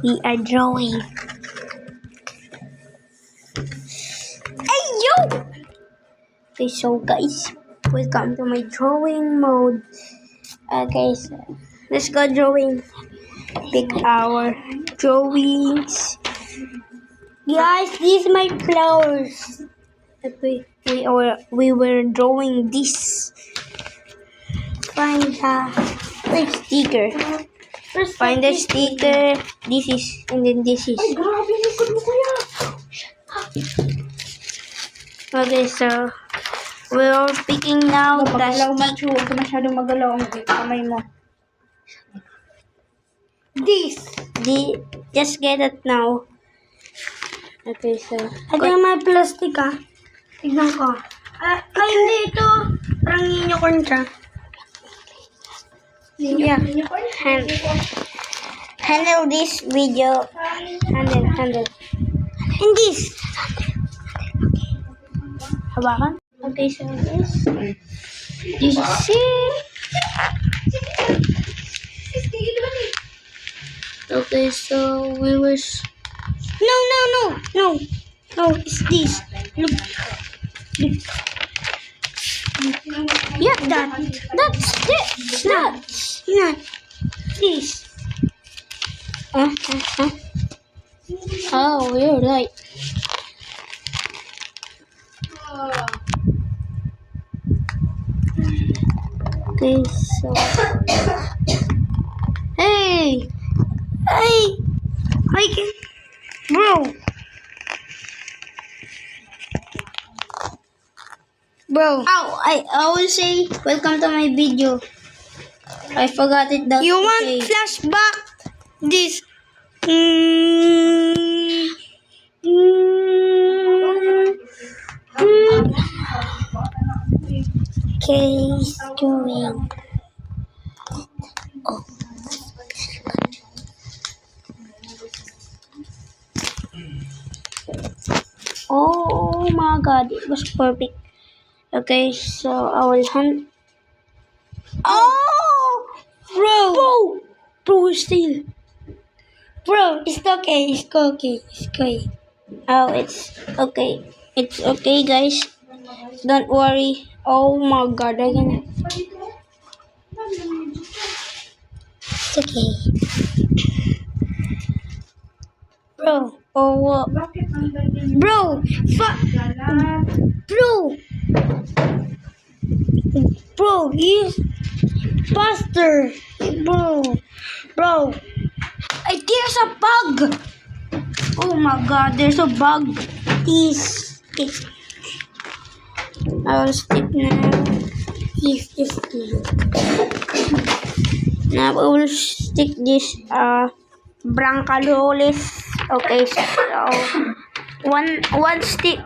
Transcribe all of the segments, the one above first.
We are drawing. Hey, yo! Okay, so guys, welcome to my drawing mode. Okay, so let's go drawing. Pick our drawings. Guys, these are my flowers. Okay, we were drawing this. Find the sticker. Find the sticker. This is, and then this is. Ay, grabe, likod mo kuya. Okay, so we're picking now the Magalaw, Machu. Huwag ka masyadong magalaw ang kamay mo. this. Just get it now. Okay, so ito yung may plastic Tignan ko. Ay, hindi ito. Parang unicorn siya. Yeah. Handle this video. Handle. And this. Hawakan. Okay, so this is it. Okay, so we was. No, it's this. Look. Yeah, that's it. It's not this. Oh, you're right. Okay, so hey, I can, bro. I will say welcome to my video. I forgot it. That you want flashback? This. Okay, he's doing. Oh my god, it was perfect. Okay, so I will hunt. Oh, bro, still. Bro, it's okay. It's okay. Oh, it's okay. It's okay, guys. Don't worry. Oh my god, again. It's okay. Bro, Bro, he's faster. Bro. There's a bug. Oh my god, there's a bug. This. I will stick now. This. Now I will stick this Brancaroles. Okay, so one stick.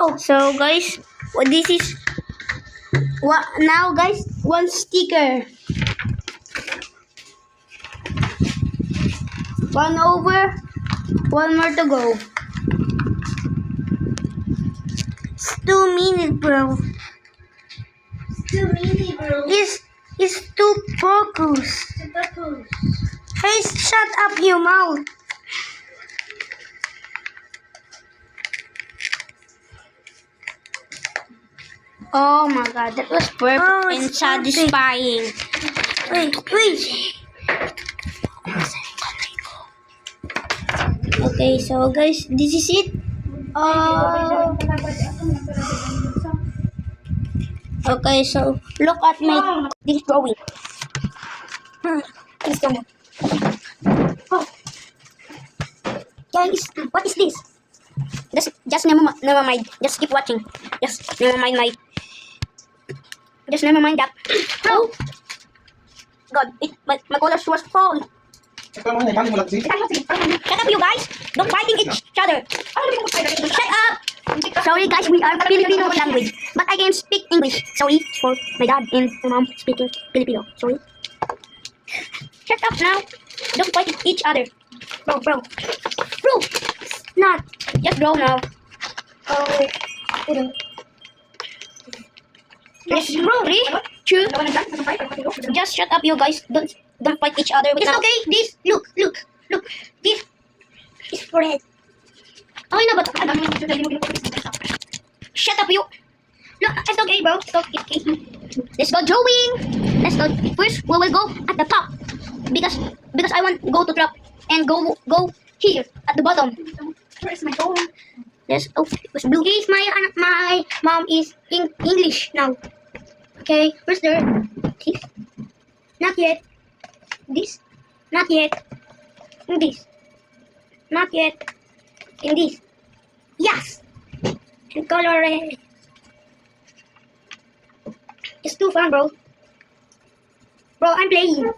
Oh, so guys, this is what now, guys. One sticker. One over. One more to go. It's 2 minutes, bro. It's too focus. Hey, shut up your mouth. Oh my god, that was perfect and satisfying. Wait. Okay, so guys, this is it. Okay, so look at this drawing. Guys, what is this? Just never mind. Just keep watching. Just never mind that. Oh God, my colors was fall. Shut up, you guys! Don't fighting each other. Shut up! Sorry, guys, we are Filipino language, but I can speak English. Sorry for my dad and my mom speaking Filipino. Sorry. Shut up now! Don't fight each other, bro. Not just bro now. Oh wait. Yes, bro. True. Just shut up, you guys. Don't fight each other. It's okay. This, look. This is red. Okay na ba? Shut up, you. No, it's okay, bro. It's okay. Let's go drawing. Let's go. First, we will go at the top because I want go to top and go here at the bottom. Where's my phone? Yes. Oh, it's blue. He's my mom is in English now. Okay. Where's there? This. Not yet. This. Not yet. In this. Not yet. In this. Yes. And color red. It's too fun, bro. Bro, I'm playing.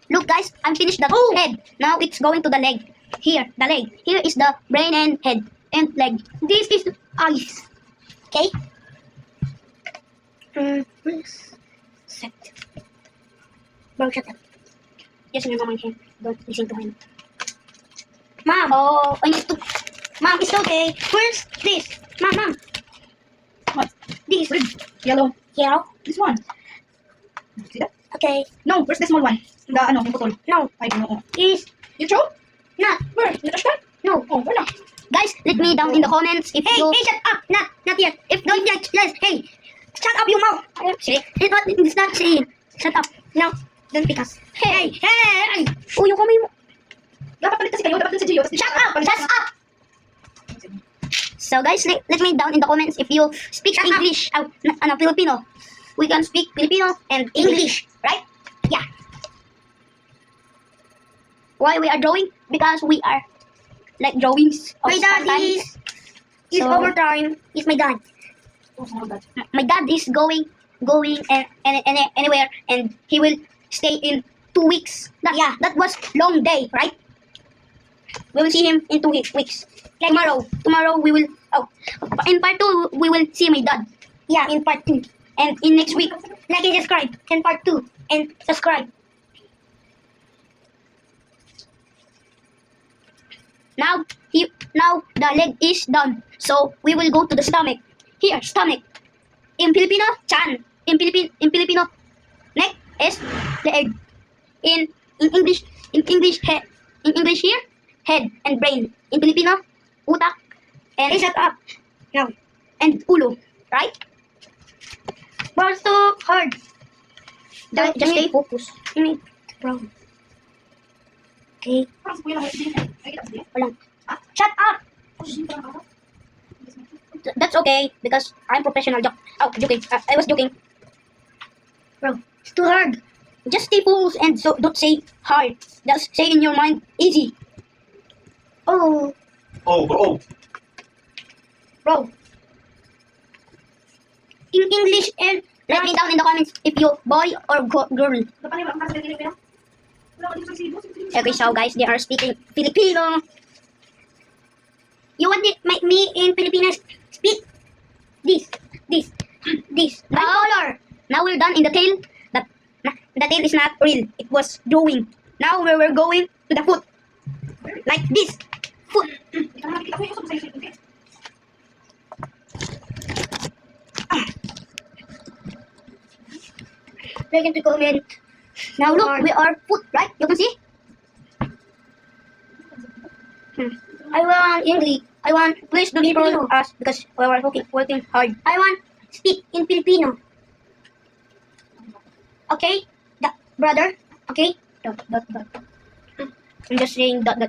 Look, guys, I'm finished the head. Now it's going to the leg. Here, the leg. Here is the brain and head and leg. This is eyes. Okay? Set. Bro, shut up. Yes, your mom him. Don't listen to him. Mom, oh, I need to. Mom, it's okay. Where's this? Mom. What? This. Yellow. Yellow. This one. See that? Okay. No, where's the small one? The ano, yung putol. No. I don't know. Is You throw? not. Where? You touch that? No. Oh, where na? Guys, let me down in the comments if Hey, you. hey, shut up! Not yet. If don't like, yes, hey, shut up, your mouth. See, it's not saying. Shut up. No, don't pick us. Hey. Oh, yung kamay mo. Dapat palit kasi kayo. Dapat din si Gio. Shut up! So guys, let me down in the comments if you speak English. Filipino. We can speak Filipino and English, right? Yeah. Why we are drawing? Because we are like drawings. My dad is overtime. Is my dad. My dad is going and anywhere, and he will stay in 2 weeks. That was long day, right? We will see him in 2 weeks. Like tomorrow we will. Oh, in part 2 we will see my dad. Yeah, in part 2, and in next week, like and subscribe. In part 2 and subscribe. Now the leg is done. So we will go to the stomach. Here, stomach. In Filipino, chan. In Filipino, neck is the egg. In English, head. In English here, head and brain. In Filipino, utak and shut up. Now, and ulo, right? But it's too hard. Just stay focused. Bro. Okay. Walang. Shut up! That's okay because I'm professional. Joking. I was joking. Bro, it's too hard. Just stay focused and so don't say hard. Just say in your mind easy. Oh, bro. In English and let me down in the comments if you boy or girl. Okay, so guys, they are speaking Filipino. You want me in Filipinas speak this. Color. Now we're done in the tail. The tail is not real. It was drawing. Now we're going to the foot. Like this. Foot. Like to comment. Now look, we are foot, right? You can see? I want English. I want, please don't follow us because we are working hard. I want speak in Filipino. Okay? Brother? Okay? Dot. I'm just saying dot.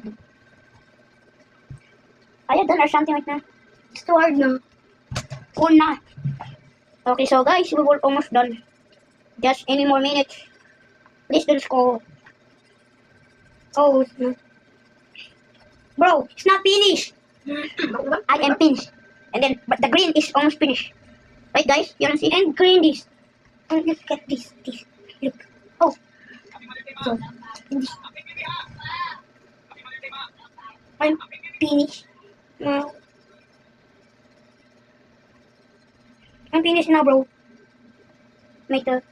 Are you done or something like that? It's too hard now. Or not. Okay, so guys, we were almost done. Just any more minutes. Please don't score. Oh, it's not. Bro, it's not finished. I am finished. And then, but the green is almost finished. Right, guys? You wanna see? And green is. And look at this. Look. Oh. So, this. I'm finished. Now. I'm finished now, bro. Make the.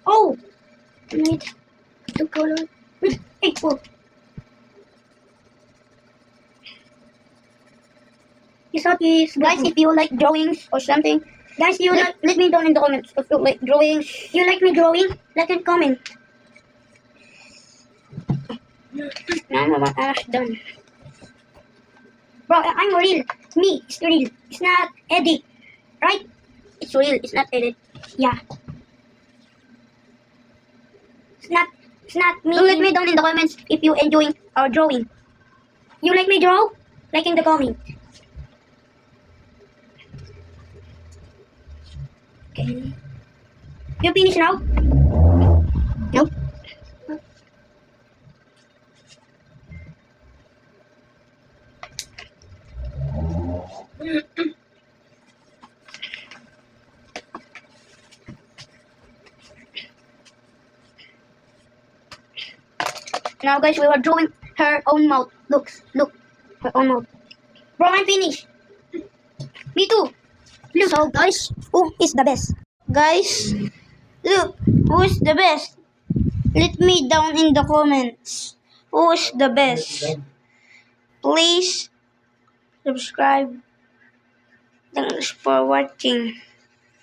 Oh! Need the color. Hey, whoa. You saw this. Guys, if you like drawings or something, Guys, you like, let me down in the comments if you like drawing. You like me drawing? Like and comment. Now I'm almost done. Bro, I'm real. Me, it's real. It's not edit. Right? It's real. It's not edit. Yeah. It's not me. So let me down in the comments if you enjoying our drawing. You like me draw? Like in the comment. Okay. You finish now? Nope. Now guys, we were drawing her own mouth. Look, her own mouth. Bro, I'm finished. Me too. Look. So guys, who is the best? Guys, look, who is the best? Let me down in the comments. Who is the best? Please subscribe. Thanks for watching.